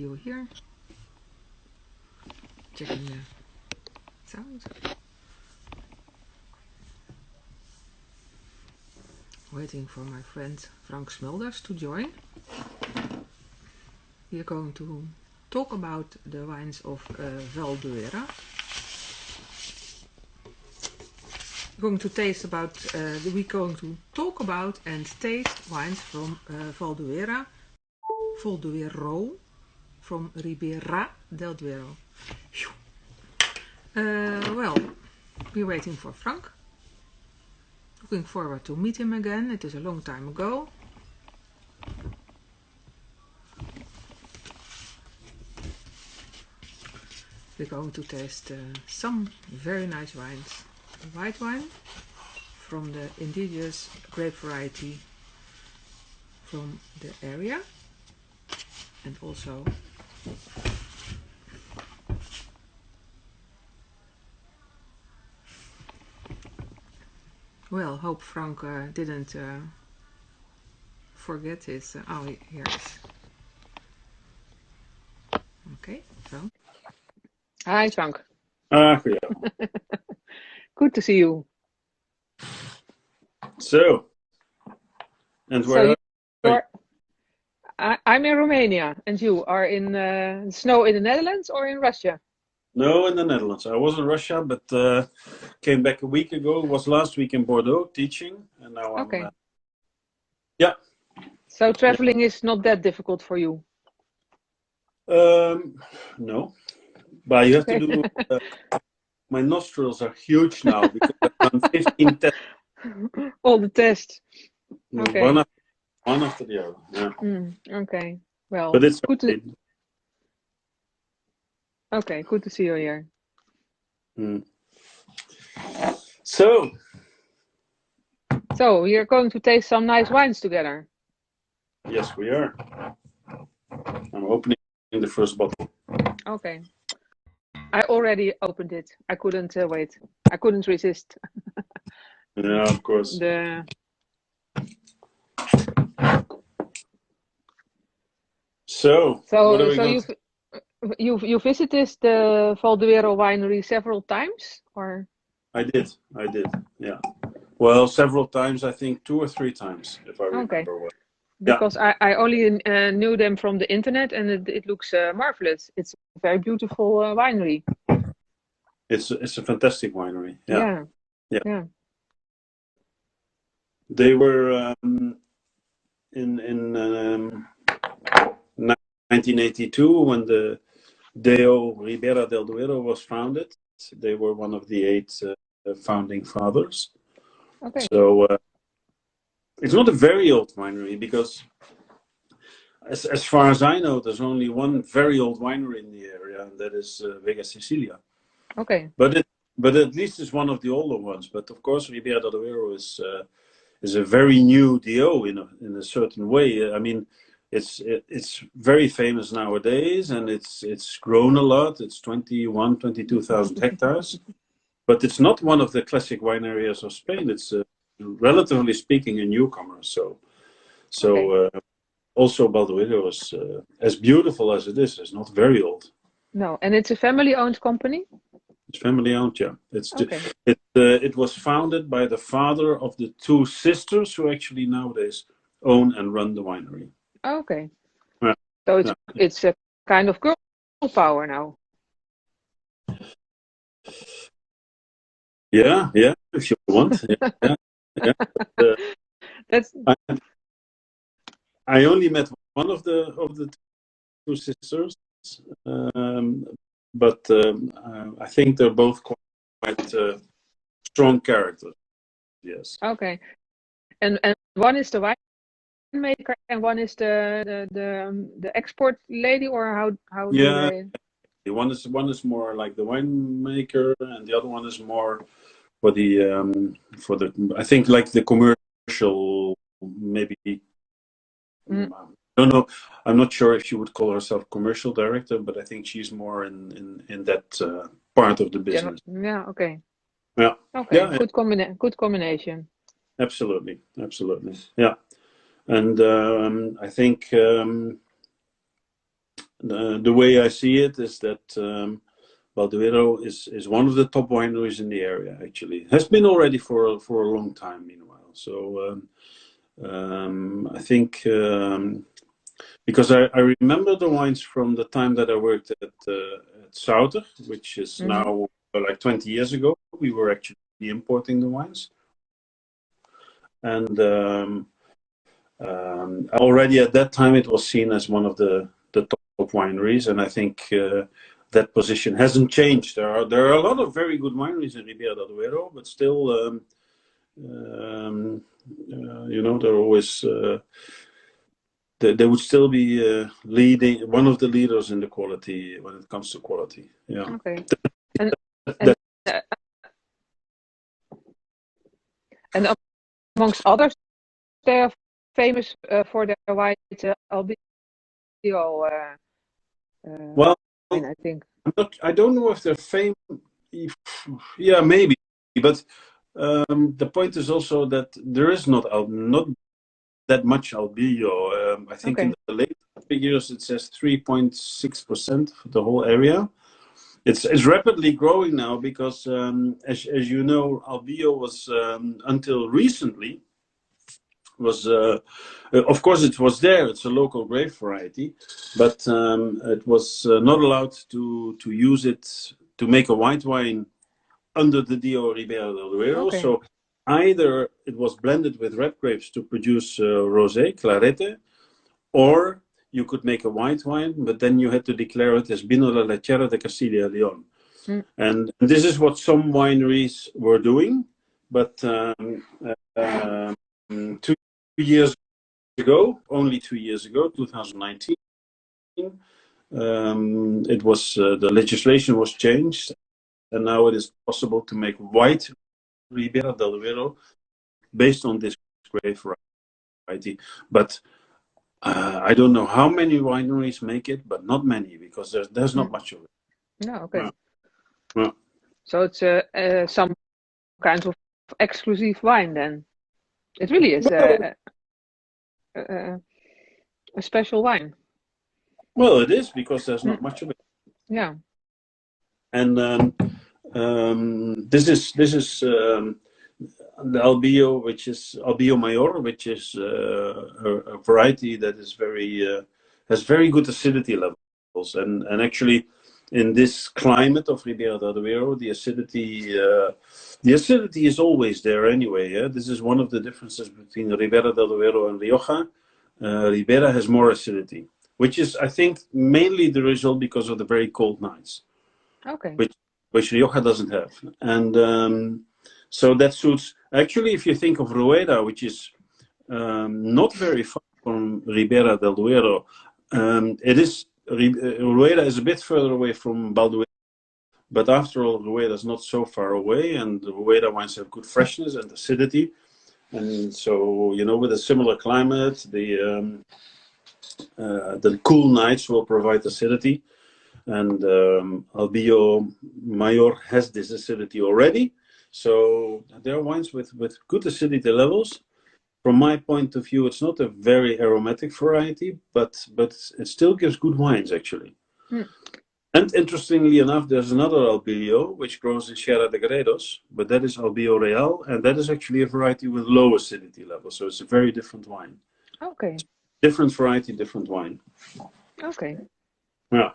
video here. Checking the sound. Waiting for my friend Frank Smulders to join. We are going to talk about the wines of Valduero. We're going to talk about and taste wines from Valduero, from Ribera del Duero. Well, we're waiting for Frank. Looking forward to meet him again. It is a long time ago. We're going to taste some very nice wines. A white wine from the indigenous grape variety from the area, and also well, hope Frank didn't forget his oh, here it is. Okay, Frank. Hi, Frank. Yeah. Good to see you. So, and where are you? I'm in Romania, and you are in snow in the Netherlands or in Russia? No, in the Netherlands. I was in Russia, but came back a week ago. Was last week in Bordeaux teaching, and now okay. I'm. Yeah. So traveling is not that difficult for you? No, but you have to do. My nostrils are huge now because I've done 15 tests. All the tests. Okay. One after the other. Yeah. Okay. Well, but it's good to. Okay, good to see you here. So we are going to taste some nice wines together. Yes, we are. I'm opening the first bottle. Okay. I already opened it. I couldn't wait. I couldn't resist. Yeah, of course. So you visited the Valduero winery several times, or? I did. Yeah. Well, several times. I think 2 or 3 times, if I remember well. Because I only knew them from the internet, and it looks marvelous. It's a very beautiful winery. It's a fantastic winery. Yeah. They were in 1982 when the DO Ribera del Duero was founded. They were one of the 8 founding fathers. Okay. So it's not a very old winery because, as far as I know, there's only one very old winery in the area, and that is Vega Sicilia. Okay. But at least it's one of the older ones. But of course, Ribera del Duero is a very new DO in a certain way. I mean, it's very famous nowadays, and it's grown a lot. It's 22,000 hectares, but it's not one of the classic wine areas of Spain. It's relatively speaking a newcomer. So also Valduero is as beautiful as it is not very old. No, and it's a family-owned company. It's family-owned, yeah. It was founded by the father of the 2 sisters who actually nowadays own and run the winery. Okay. Yeah. So it's a kind of girl power now. Yeah, if you want. Yeah. That's. I only met one of the 2 sisters, but I think they're both quite strong characters. Yes. Okay. And one is the winemaker, and one is the export lady, or how? Yeah. One is more like the winemaker, and the other one is more for the I think like the commercial, maybe. I don't know. I'm not sure if she would call herself commercial director, but I think she's more in that part of the business. Yeah. Okay. Yeah. Okay. Yeah. Good combination. Absolutely. Yeah. And I think the way I see it is that Valduero is one of the top wineries in the area. Actually, has been already for a long time. Meanwhile, so I think because I remember the wines from the time that I worked at Souter, which is now like 20 years ago. We were actually importing the wines, and already at that time it was seen as one of the top wineries, and I think that position hasn't changed. There are a lot of very good wineries in Ribera del Duero, but still, they're always they would still be leading, one of the leaders in the quality when it comes to quality. Yeah. Okay. And amongst others, they are famous for their white albino. Well, I think. I don't know if they're famous. Yeah, maybe, but the point is also that there is not that much albino. I think in the latest figures it says 3.6% for the whole area. It's rapidly growing now because, as you know, albino was until recently was of course it was there. It's a local grape variety, but it was not allowed to use it to make a white wine under the DO Ribera del Duero. So either it was blended with red grapes to produce rosé, clarete, or you could make a white wine, but then you had to declare it as Vino la Lechera de Castilla y León. And this is what some wineries were doing, but 2 years ago, only 2 years ago, 2019, it was the legislation was changed, and now it is possible to make white Ribera del Duero based on this grape variety. But I don't know how many wineries make it, but not many, because there's not much of it. No, okay. Yeah. So it's some kind of exclusive wine then. It really is a special wine. Well, it is, because there's not much of it. Yeah. And this is the Albio, which is Albio Mayor, which is a variety that is has very good acidity levels, and actually in this climate of Ribera del Duero, the acidity is always there anyway. Yeah? This is one of the differences between Ribera del Duero and Rioja. Ribera has more acidity, which is, I think, mainly the result because of the very cold nights. Okay. Which Rioja doesn't have. And so that suits. Actually, if you think of Rueda, which is not very far from Ribera del Duero, Rueda is a bit further away from Valduero. But after all, Rueda is not so far away, and the Rueda wines have good freshness and acidity. And so, with a similar climate, the cool nights will provide acidity. And Albio Mayor has this acidity already. So there are wines with good acidity levels. From my point of view, it's not a very aromatic variety, but it still gives good wines, actually. And interestingly enough, there's another Albio which grows in Sierra de Gredos, but that is Albio Real, and that is actually a variety with low acidity levels. So it's a very different wine. Okay. Different variety, different wine. Okay. Yeah.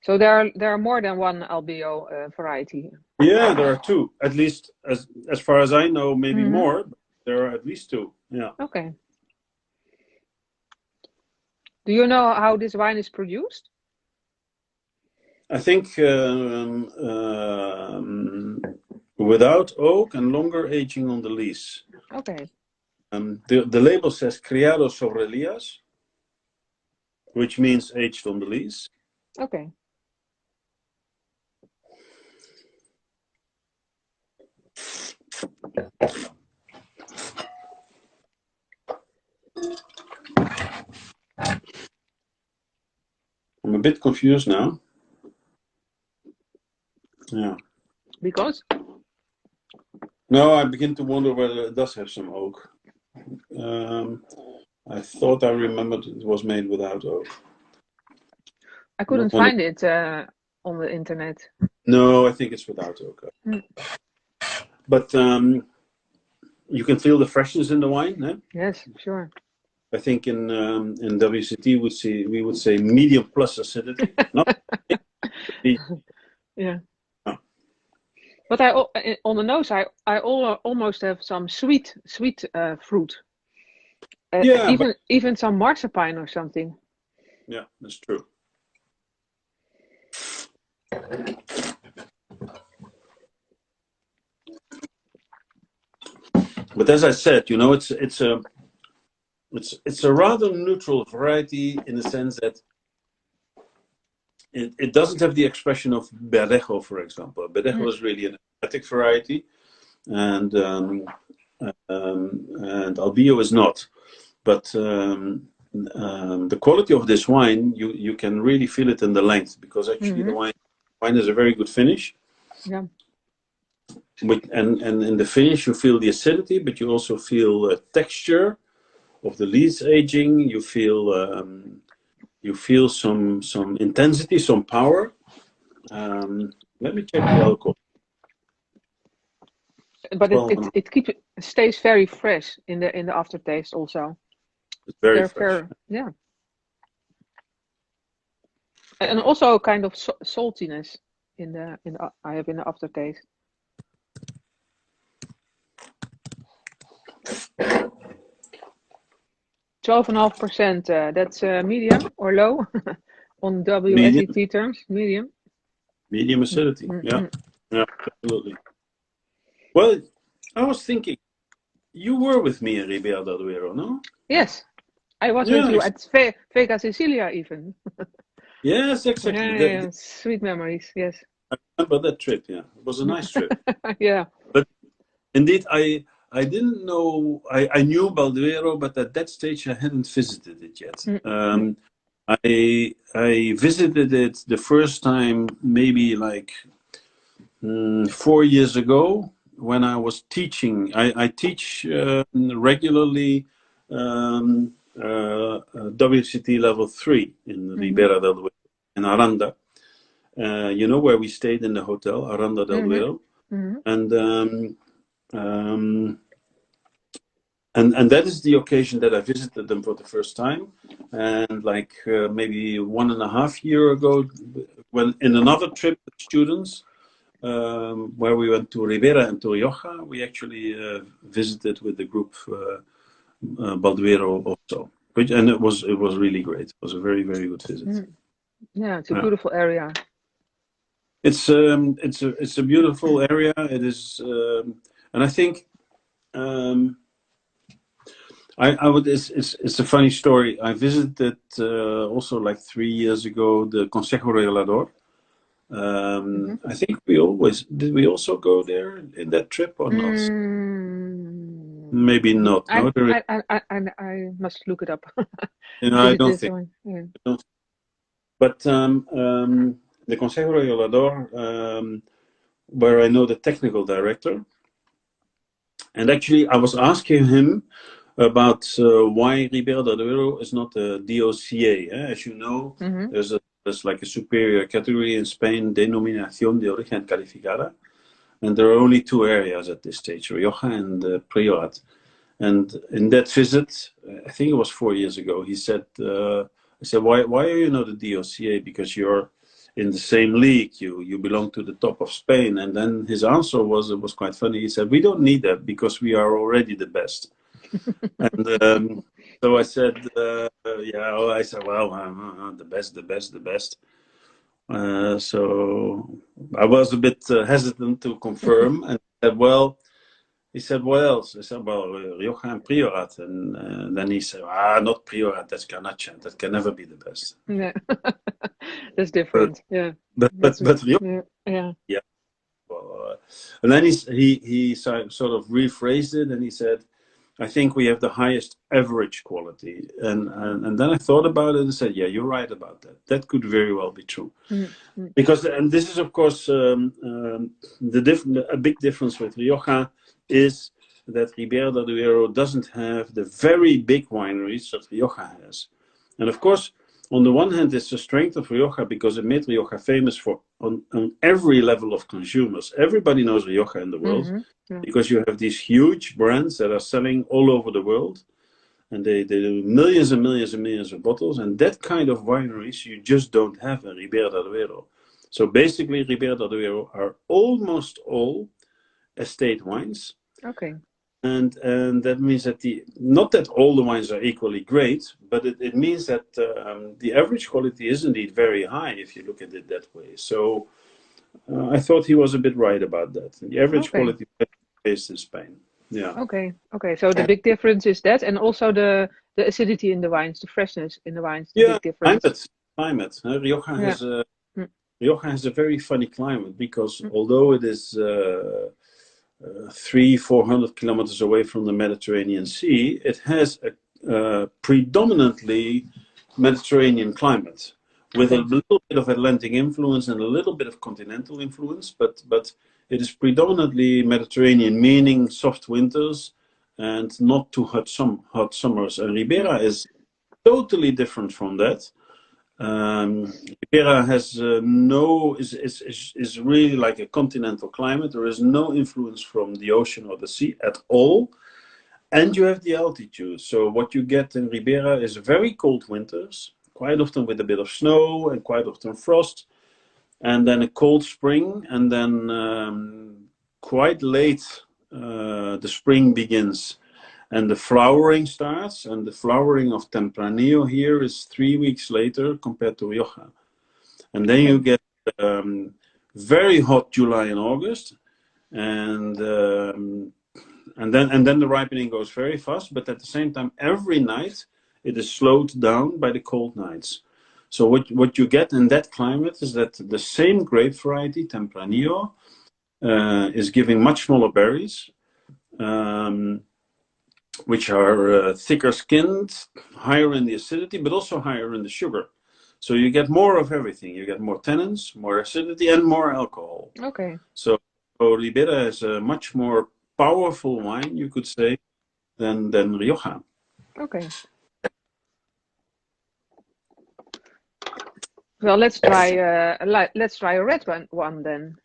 So there are more than one Albio variety. Yeah, there are two, at least as far as I know, maybe more. But there are at least two. Yeah. Okay. Do you know how this wine is produced? I think without oak and longer aging on the lees. Okay. The label says criado sobre lías, which means aged on the lees. Okay. I'm a bit confused now. Yeah. Because? No, I begin to wonder whether it does have some oak. I thought I remembered it was made without oak. I couldn't find it on the internet. No, I think it's without oak. But you can feel the freshness in the wine. Eh? Yes, sure. I think in WCT we would say medium plus acidity. Not yeah. No. But on the nose, I almost have some sweet fruit. Yeah, even some marzipan or something. Yeah, that's true. But as I said, you know, it's a rather neutral variety in the sense that it doesn't have the expression of Berdejo, for example. Berdejo is really an aromatic variety, and Albio is not. But the quality of this wine, you can really feel it in the length, because actually the wine has a very good finish. Yeah. And in the finish, you feel the acidity, but you also feel texture of the lees aging. You feel some intensity, some power. Let me check the alcohol. But it stays very fresh in the aftertaste also. It's very fresh. Yeah. And also kind of saltiness I have in the aftertaste. 12.5%. That's medium or low on WSET terms. Medium. Medium acidity. Yeah, absolutely. Well, I was thinking, you were with me in Ribera del Duero, no? Yes, I was with you at Vega Sicilia even. Yes, exactly. Yeah, sweet memories. Yes. I remember that trip. Yeah, it was a nice trip. Yeah. But indeed, I didn't know. I knew Balduero, but at that stage I hadn't visited it yet. I visited it the first time maybe like 4 years ago when I was teaching. I teach regularly WCT level 3 in Ribera del Duero in Aranda. You know, where we stayed in the hotel, Aranda del Duero, and that is the occasion that I visited them for the first time. And like maybe 1.5 years ago, when in another trip with students, where we went to Ribera and to Rioja, we actually visited with the group Balduero also, and it was really great. It was a very, very good visit. Yeah, it's a beautiful area. It's a beautiful area. It is, and I think I would. It's a funny story. I visited also like 3 years ago the Consejo Regulador. I think did we also go there in that trip or not? Maybe not. I must look it up. I don't think. But the Consejo Regulador, where I know the technical director, and actually I was asking him about why Ribera del Duero is not a DOCA. As you know, there's like a superior category in Spain, Denominación de Origen Calificada, and there are only 2 areas at this stage, Rioja and Priorat. And in that visit, I think it was 4 years ago, he said, I said, why are you not a DOCA? Because you're in the same league, you belong to the top of Spain. And then his answer was, it was quite funny. He said, we don't need that because we are already the best. And so I said, I said, well, the best. So I was a bit hesitant to confirm, and he said, what else? I said, well, Rioja and Priorat. And then he said, not Priorat, that's Garnacha. That can never be the best. Yeah, that's different. But Rioja, yeah. Well, and then he sort of rephrased it, and he said, I think we have the highest average quality. And then I thought about it and said, yeah, you're right about that. That could very well be true. Because, and this is, of course, a big difference with Rioja is that Ribera del Duero doesn't have the very big wineries that Rioja has. And of course, on the one hand, it's the strength of Rioja because it made Rioja famous for on every level of consumers. Everybody knows Rioja in the world because you have these huge brands that are selling all over the world, and they do millions and millions and millions of bottles. And that kind of wineries you just don't have in Ribera del Duero. So basically, Ribera del Duero are almost all estate wines. Okay. And that means that not that all the wines are equally great, but it means that the average quality is indeed very high if you look at it that way. So I thought he was a bit right about that. The average quality is based in Spain. Yeah. Okay. Okay. So the big difference is that, and also the acidity in the wines, the freshness in the wines. The big difference. Climate. Rioja has a very funny climate because although it is 300-400 kilometers away from the Mediterranean Sea, it has a predominantly Mediterranean climate with a little bit of Atlantic influence and a little bit of continental influence, but it is predominantly Mediterranean, meaning soft winters and not too hot summers. And Ribera is totally different from that. Ribera has is really like a continental climate. There is no influence from the ocean or the sea at all, and you have the altitude. So what you get in Ribera is very cold winters, quite often with a bit of snow and quite often frost, and then a cold spring, and then quite late the spring begins. And the flowering starts, and the flowering of Tempranillo here is 3 weeks later compared to Rioja. And then you get very hot July and August, and then the ripening goes very fast. But at the same time, every night it is slowed down by the cold nights. So what you get in that climate is that the same grape variety, Tempranillo, is giving much smaller berries. Which are thicker skinned, higher in the acidity, but also higher in the sugar. So you get more of everything. You get more tannins, more acidity, and more alcohol. Okay. So Ribera is a much more powerful wine, you could say, than Rioja. Okay. Well, let's try a red one then.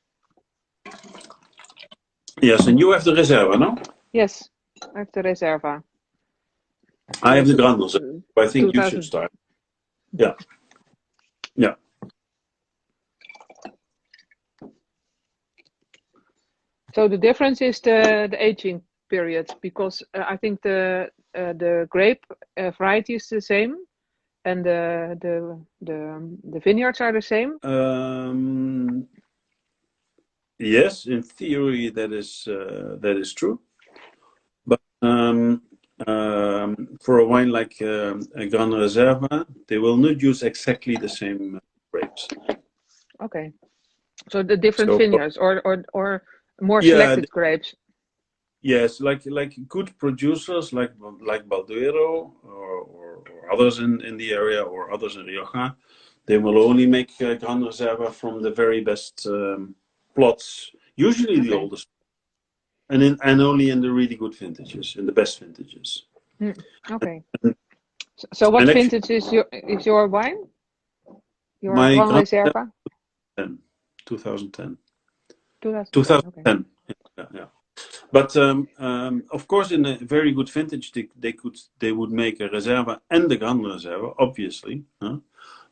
Yes, and you have the Reserva, no? Yes. I have the Reserva. I have the Grand Reserva. I think you should start. Yeah. Yeah. So the difference is the aging period, because I think the grape variety is the same, and the vineyards are the same. Yes, in theory that is true. But for a wine like a Gran Reserva, they will not use exactly the same grapes. Okay, so the different vineyards or more selected grapes. Yes, like good producers like Valduero or others in the area or others in Rioja, they will only make Gran Reserva from the very best plots, usually the oldest. And only in the really good vintages, in the best vintages. Okay. So what vintage is your wine? Your Gran Reserva? 2010. 2010. Okay. Yeah. But of course, in a very good vintage, they would make a Reserva and the Gran Reserva, obviously.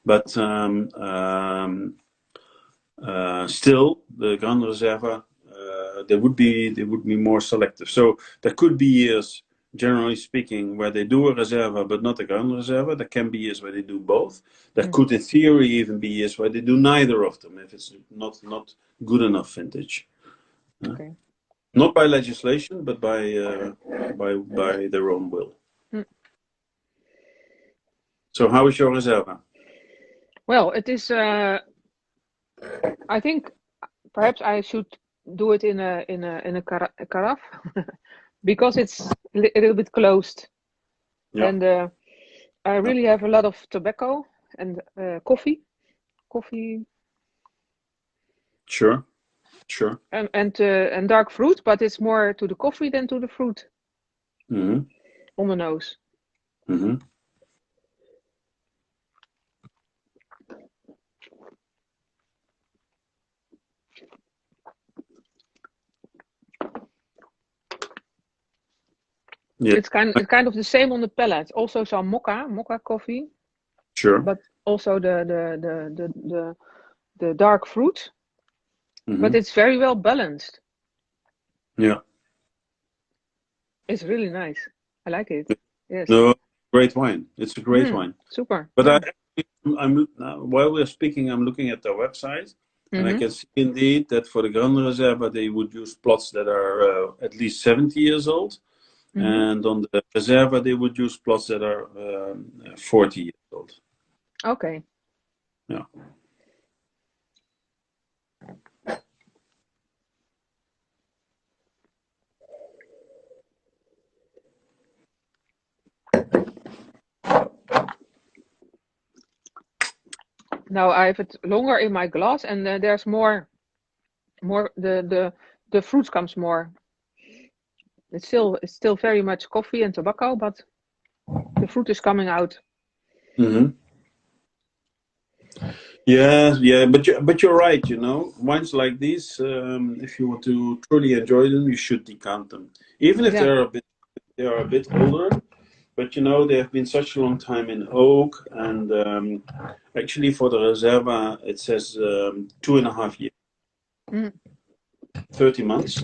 But still, the Gran Reserva. They would be more selective. So there could be years, generally speaking, where they do a Reserva but not a Gran Reserva. There can be years where they do both. There could, in theory, even be years where they do neither of them if it's not good enough vintage. Okay. Not by legislation, but by their own will. So how is your Reserva? Well, it is. I think perhaps I should do it in a carafe because it's a little bit closed, and I really have a lot of tobacco and coffee. Sure. And dark fruit, but it's more to the coffee than to the fruit. On the nose. Yeah. It's kind of the same on the palate. Also some mocha coffee, Sure. but also the dark fruit. But it's very well balanced. Yeah. It's really nice. I like it. Yes. No, great wine. It's a great wine. Super. But Yeah. I'm while we're speaking, I'm looking at their website, and I Mm-hmm. can see indeed that for the Grande Reserva they would use plots that are at least 70 years old, Mm-hmm. and on the Reserva they would use plots that are 40 years old. Okay. Yeah. Now I have it longer in my glass, and there's more. The fruit comes more. It's still very much coffee and tobacco, but the fruit is coming out. Mm-hmm. Yeah, but you're right. You know, wines like these, if you want to truly enjoy them, you should decant them, even if Yeah. they are a bit older. But you know, they have been such a long time in oak, and actually for the Reserva, it says 2.5 years, Mm. 30 months.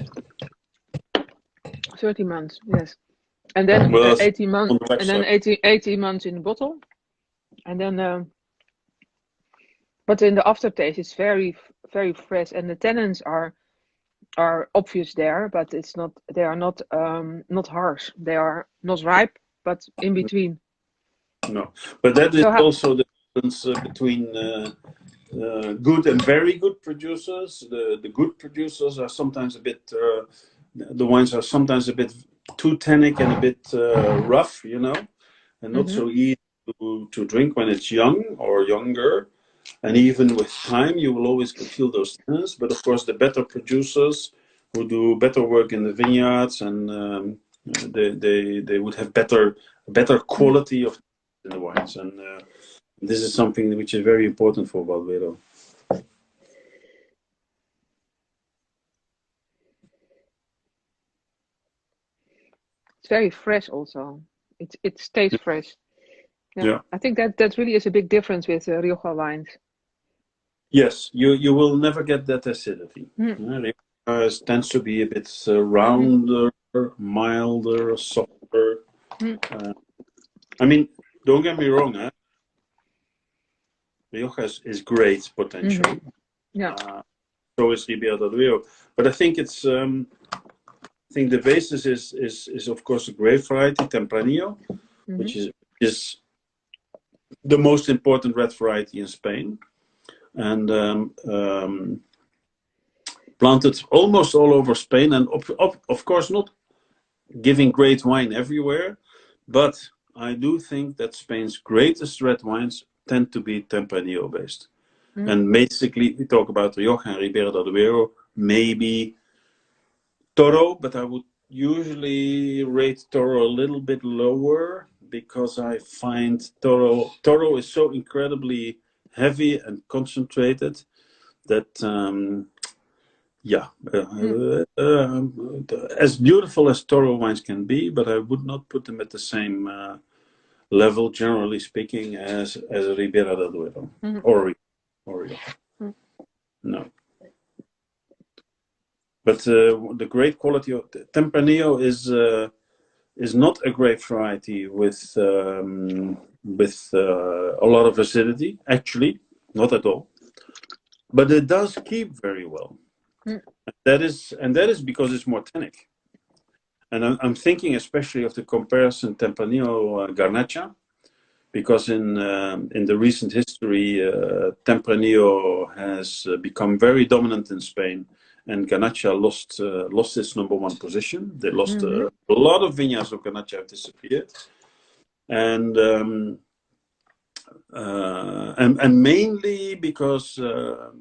30 months, yes. And then Well, 18 months, on the and then website. 18 months in the bottle. And then, but in the aftertaste, it's very, very fresh, and the tannins are obvious there, but it's not. They are not harsh. They are not ripe, but in between. No, but that is So how? also the difference between good and very good producers. The good producers are sometimes a bit. The wines are sometimes a bit too tannic and a bit rough, you know, and not Mm-hmm. so easy to drink when it's young or younger. And even with time, you will always feel those tannins. But of course, the better producers who do better work in the vineyards, and they would have better quality of the wines. And this is something which is very important for Valduero. It's very fresh, also. It stays fresh. Yeah, Yeah. I think that really is a big difference with Rioja wines. Yes, you will never get that acidity. Mm. Rioja tends to be a bit rounder, milder, softer. Mm. I mean, don't get me wrong, eh? Rioja is great potential. Mm-hmm. Yeah. So is Ribera del Duero. But I think it's I think the basis is of course a grape variety, Tempranillo, Mm-hmm. which is the most important red variety in Spain, and planted almost all over Spain, and of course not giving great wine everywhere, but I do think that Spain's greatest red wines tend to be Tempranillo based. Mm. And basically, we talk about Rioja and Ribera del Duero, maybe Toro, but I would usually rate Toro a little bit lower because I find Toro is so incredibly heavy and concentrated that yeah, as beautiful as Toro wines can be, but I would not put them at the same level, generally speaking, as Ribera del Duero Mm-hmm. or no. But the great quality of Tempranillo is not a grape variety with a lot of acidity. Actually, not at all. But it does keep very well. Mm. That is because it's more tannic. And I'm thinking especially of the comparison Tempranillo Garnacha, because in the recent history, Tempranillo has become very dominant in Spain, and Garnacha lost its number one position. They lost Mm-hmm. a lot of vineyards of Garnacha have disappeared, and mainly because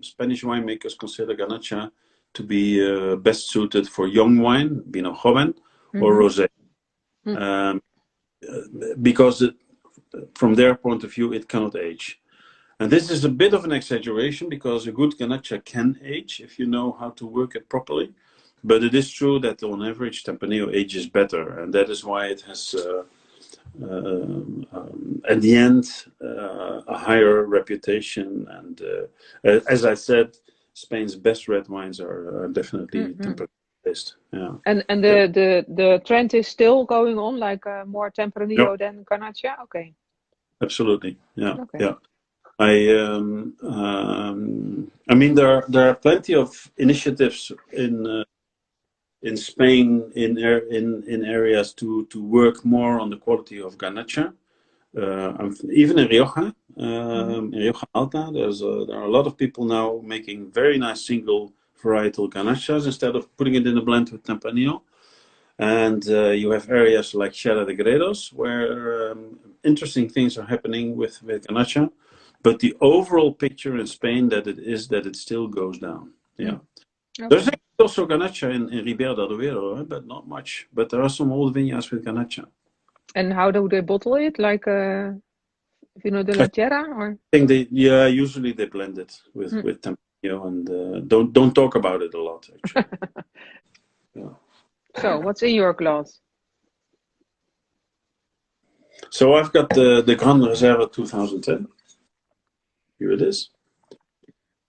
Spanish winemakers consider Garnacha to be best suited for young wine, Vino Joven, or Mm-hmm. rosé, because from their point of view, it cannot age. And this is a bit of an exaggeration because a good Garnacha can age if you know how to work it properly. But it is true that on average Tempranillo ages better, and that is why it has, at the end, a higher reputation. And as I said, Spain's best red wines are definitely Tempranillo based. Yeah. And the trend is still going on, like more Tempranillo Yep. than Garnacha? Okay. Absolutely. Yeah. Okay. Yeah. I mean, there are plenty of initiatives in Spain in areas to work more on the quality of Garnacha. Even in Rioja, in Rioja Alta, there are a lot of people now making very nice single varietal Garnachas instead of putting it in a blend with Tempranillo. And you have areas like Sierra de Gredos where interesting things are happening with Garnacha. But the overall picture in Spain that it still goes down. Yeah. Okay. There's also Garnacha in Ribera del Duero, but not much. But there are some old vineyards with Garnacha. And how do they bottle it? Like Vino de la Tierra, or? I think usually they blend it with Tempranillo and don't talk about it a lot, actually. Yeah. So, what's in your glass? So I've got the Grand Reserve 2010. Here it is.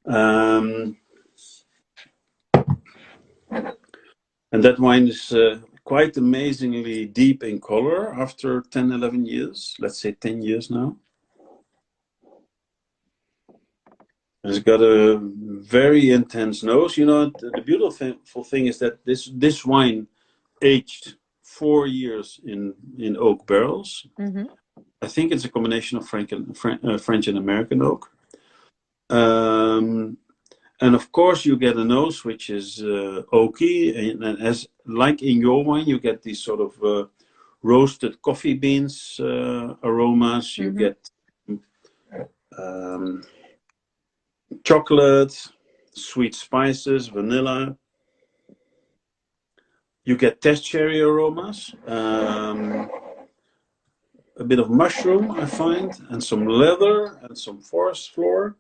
And that wine is quite amazingly deep in color after 10, 11 years. Let's say 10 years now. It's got a very intense nose. You know, the beautiful thing is that this wine aged 4 years in oak barrels. I think it's a combination of French and American oak. And of course, you get a nose which is oaky, and as like in your wine, you get these sort of roasted coffee beans aromas. You get chocolate, sweet spices, vanilla. You get test cherry aromas, a bit of mushroom, I find, and some leather and some forest floor.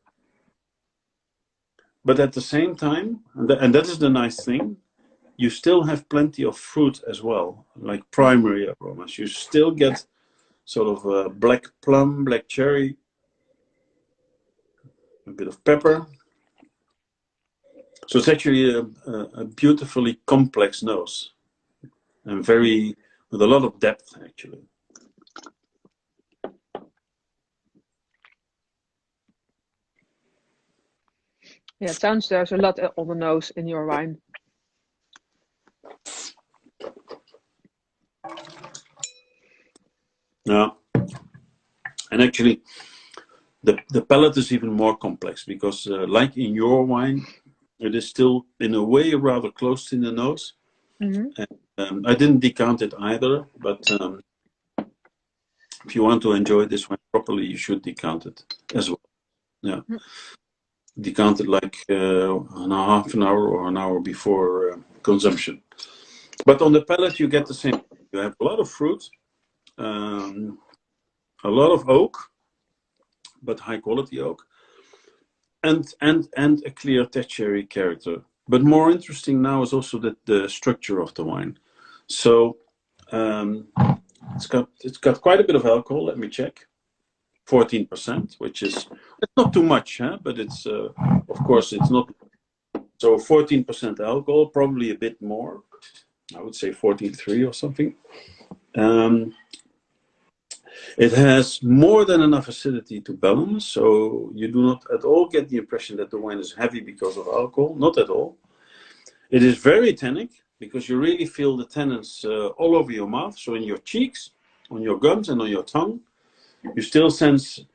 But at the same time, and that is the nice thing, you still have plenty of fruit as well, like primary aromas. You still get sort of black plum, black cherry, a bit of pepper. So it's actually a beautifully complex nose, and with a lot of depth, actually. Yeah, it sounds there's a lot on the nose in your wine. Yeah, and actually, the palate is even more complex because, like in your wine, it is still in a way rather close in the nose. And, I didn't decant it either, but if you want to enjoy this wine properly, you should decant it as well. Yeah, decant it like half an hour or an hour before consumption. But on the palate, you get the same. You have a lot of fruit, a lot of oak, but high quality oak, and a clear texture character. But more interesting now is also the structure of the wine. So it's got quite a bit of alcohol. Let me check. 14%, which is not too much, huh? But it's of course it's not. So 14% alcohol, probably a bit more. I would say 14.3 or something. It has more than enough acidity to balance, so you do not at all get the impression that the wine is heavy because of alcohol. Not at all. It is very tannic because you really feel the tannins all over your mouth. So in your cheeks, on your gums, and on your tongue, you still sense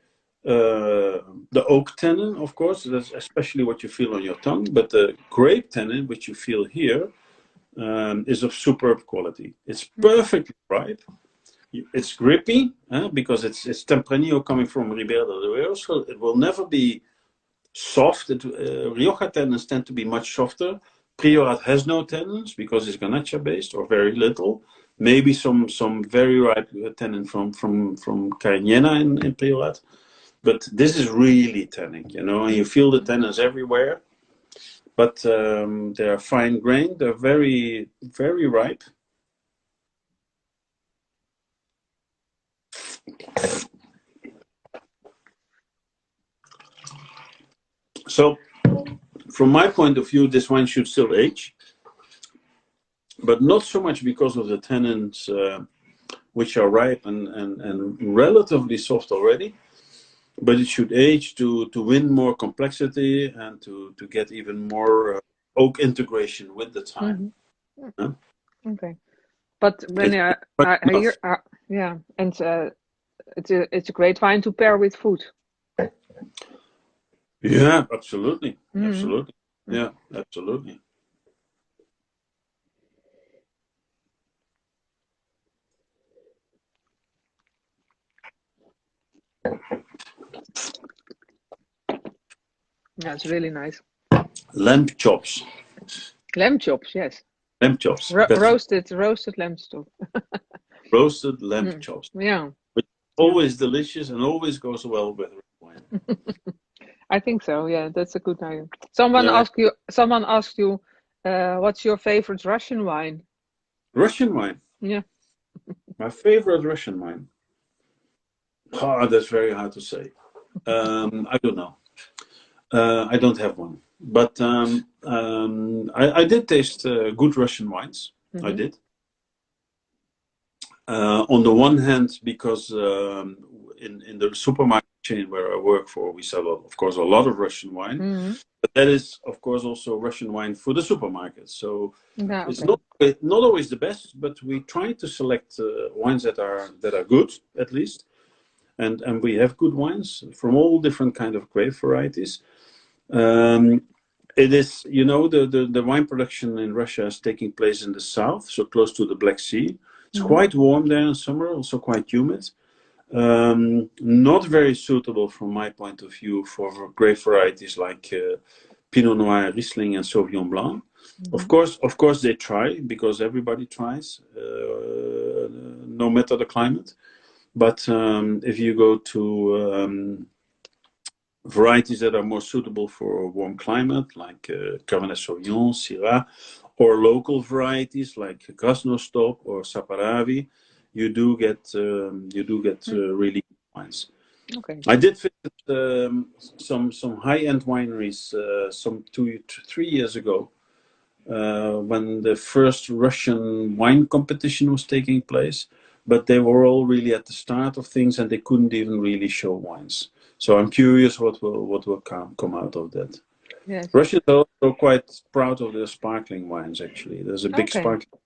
the oak tannin, of course. That's especially what you feel on your tongue. But the grape tannin, which you feel here, is of superb quality. It's perfectly ripe. It's grippy because it's Tempranillo coming from Ribera del Duero, so it will never be soft. Rioja tannins tend to be much softer. Priorat has no tannins because it's Garnacha based, or very little. Maybe some very ripe tannin from Cariñena in Priorat, but this is really tannic, and you feel the tannins everywhere. but they are fine grained. They're very, very ripe. So, from my point of view, this wine should still age, but not so much because of the tannins, which are ripe and relatively soft already, but it should age to win more complexity and to get even more oak integration with the time. Okay, but when I hear, yeah, and it's a great wine to pair with food. Yeah, absolutely, absolutely, yeah, absolutely. Yeah, it's really nice. Lamb chops. Lamb chops, yes. Lamb chops. Roasted lamb chops. Roasted lamb chops. Yeah. Which is always delicious and always goes well with red wine. I think so. Yeah, that's a good idea. Someone asked you, what's your favorite Russian wine? Russian wine. Yeah. My favorite Russian wine. Oh, that's very hard to say. I don't know. I don't have one. But I did taste good Russian wines. I did. On the one hand, because in the supermarket chain where I work for, we sell, of course, a lot of Russian wine. But that is, of course, also Russian wine for the supermarket. So it's not always the best, but we try to select wines that are good, at least. And we have good wines from all different kind of grape varieties. It is, the wine production in Russia is taking place in the south, so close to the Black Sea. It's quite warm there in summer, also quite humid. Not very suitable from my point of view for grape varieties like Pinot Noir, Riesling, and Sauvignon Blanc. Of course, they try, because everybody tries, no matter the climate. But if you go to varieties that are more suitable for a warm climate, like Cabernet Sauvignon, Syrah, or local varieties like Krasnostop or Saparavi, you do get really good wines. Okay. I did visit some high-end wineries some 2-3 years ago when the first Russian wine competition was taking place, but they were all really at the start of things and they couldn't even really show wines. So I'm curious what will come out of that. Yes. Russians are also quite proud of their sparkling wines. Actually, there's a big sparkling,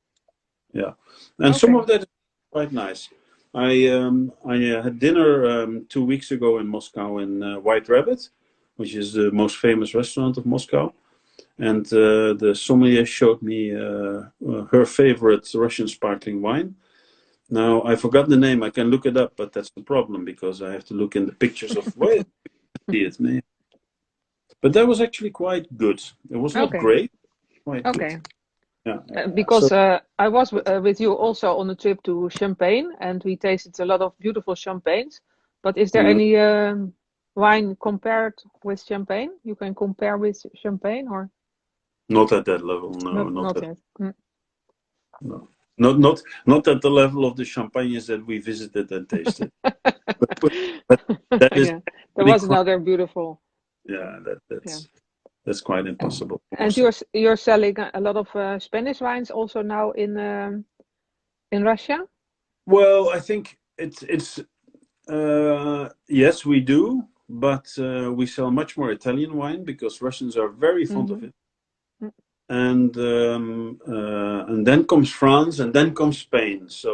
yeah, and some of that is quite nice. I had dinner 2 weeks ago in Moscow in White Rabbit, which is the most famous restaurant of Moscow, and the sommelier showed me her favorite Russian sparkling wine. Now, I forgot the name. I can look it up, but that's the problem because I have to look in the pictures of where see it. But that was actually quite good. It was not great, quite good. Yeah. Because I was with you also on a trip to Champagne, and we tasted a lot of beautiful champagnes. But is there any wine compared with Champagne? You can compare with Champagne, or not at that level? No, not yet. No. Not at the level of the champagnes that we visited and tasted. but that is there was another beautiful. Yeah, that's quite impossible. And you're selling a lot of Spanish wines also now in Russia? Well, I think it's yes, we do, but we sell much more Italian wine because Russians are very fond of it. And then comes France, and then comes Spain. So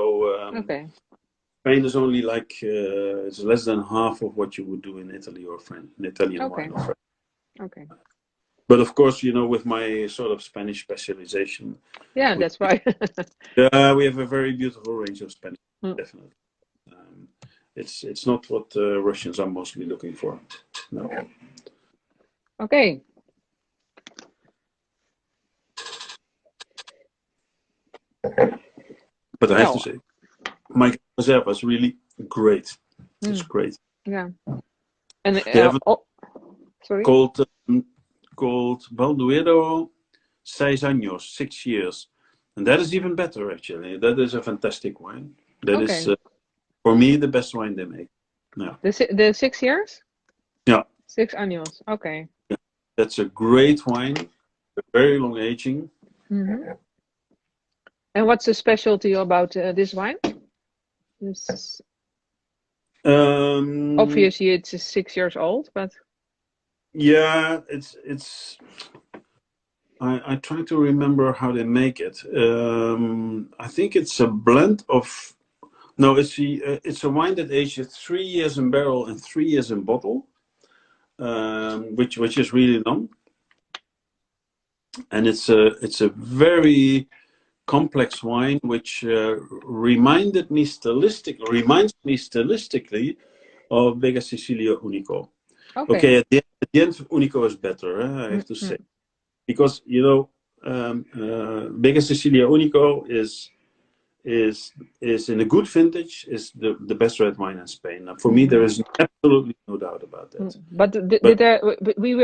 Spain is only like it's less than half of what you would do in Italy or France, in Italian wine or French. Okay. But of course, with my sort of Spanish specialization. Yeah, that's right. We have a very beautiful range of Spanish, definitely. It's not what Russians are mostly looking for. No. Okay. But I have to say, my reserve was really great. It's great. Yeah. And they have sorry. called called Valduero 6 años, 6 years. And that is even better, actually. That is a fantastic wine. That is, for me, the best wine they make. Yeah. The 6 years? Yeah. 6 años. Okay. Yeah. That's a great wine. A very long aging. Mm-hmm. And what's the specialty about this wine? Obviously, it's 6 years old, but yeah, it's. I try to remember how they make it. I think it's a blend of. No, it's a wine that ages 3 years in barrel and 3 years in bottle, which is really long. And it's a very complex wine, which reminds me stylistically of Bodegas Sicilia Unico. Okay, at the end Unico is better, I have to say, because Bodegas Sicilia Unico is in a good vintage is the best red wine in Spain. For me, there is absolutely no doubt about that. But we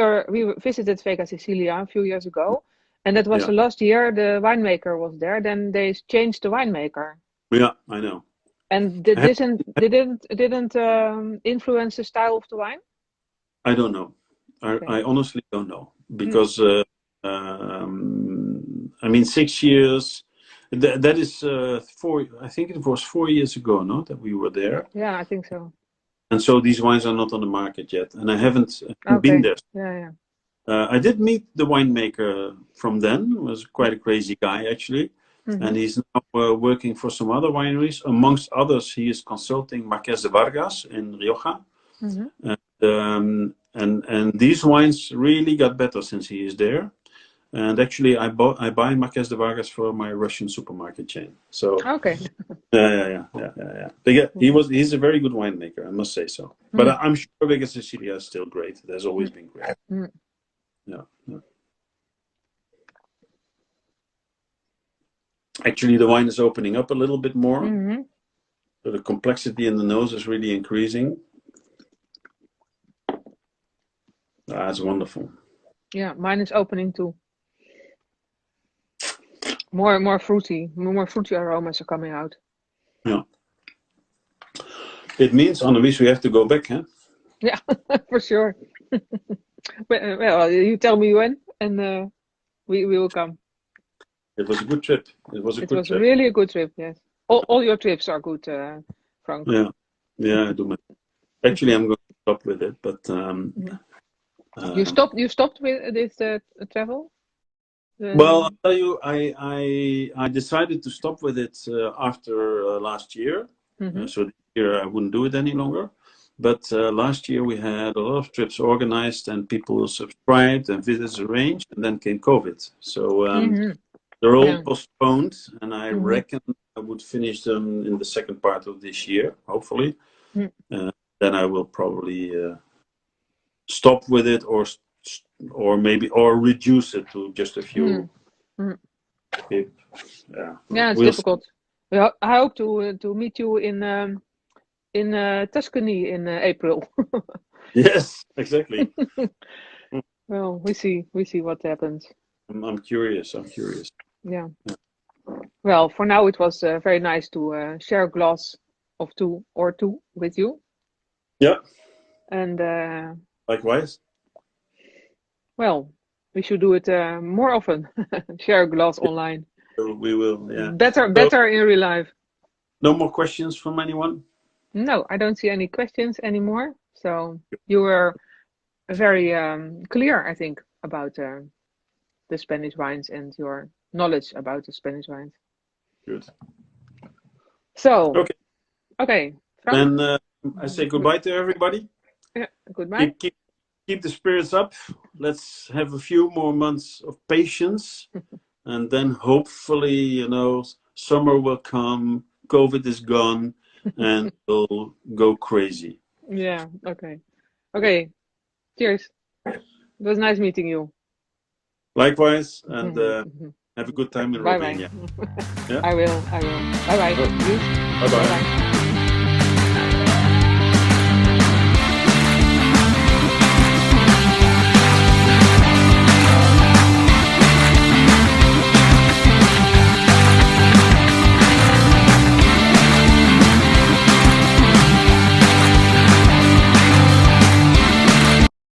visited Bodegas Sicilia a few years ago, and that was the last year the winemaker was there. Then they changed the winemaker. Yeah, I know. And didn't influence the style of the wine? I don't know. I honestly don't know, because I mean, 6 years. That is 4. I think it was 4 years ago, no, that we were there. Yeah, I think so. And so these wines are not on the market yet, and I haven't been there. Yeah. I did meet the winemaker from then. He was quite a crazy guy, actually. And he's now working for some other wineries. Amongst others, he is consulting Marques de Vargas in Rioja. And these wines really got better since he is there. And actually, I buy Marques de Vargas for my Russian supermarket chain. So yeah. He's a very good winemaker, I must say so. But I'm sure Bodegas Sicilia is still great. It has always been great. Yeah. Actually, the wine is opening up a little bit more. So the complexity in the nose is really increasing. That's wonderful. Yeah, mine is opening too. More fruity aromas are coming out. Yeah. It means, Anne-Wies, we have to go back, huh? Yeah, for sure. Well, you tell me when, and we will come. It was a good trip. It was really a good trip. Yes. All your trips are good, Frank. Yeah, I do. Actually, I'm going to stop with it, but you stopped with this travel. Well, I'll tell you, I decided to stop with it after last year. So this year I wouldn't do it any longer. But last year we had a lot of trips organized and people subscribed and visits arranged, and then came COVID. So they're all postponed, and I reckon I would finish them in the second part of this year, hopefully. Then I will probably stop with it, or reduce it to just a few. Yeah, it's difficult. I hope to meet you in Tuscany in April. Yes, exactly. Well, we see what happens. I'm curious. Yeah. Well, for now it was very nice to share a glass of two with you. Yeah. And likewise. Well, we should do it more often. Share a glass online. We will, yeah. Better in real life. No more questions from anyone? No, I don't see any questions anymore. So you were very clear, I think, about the Spanish wines and your knowledge about the Spanish wines. Good. So, okay. Frank? Then I say goodbye to everybody. Yeah, goodbye. Keep the spirits up. Let's have a few more months of patience. And then hopefully, summer will come, COVID is gone, and we'll go crazy. Yeah, okay. Okay, cheers. It was nice meeting you. Likewise, and have a good time in Romania. Yeah? I will. Bye-bye. Bye-bye.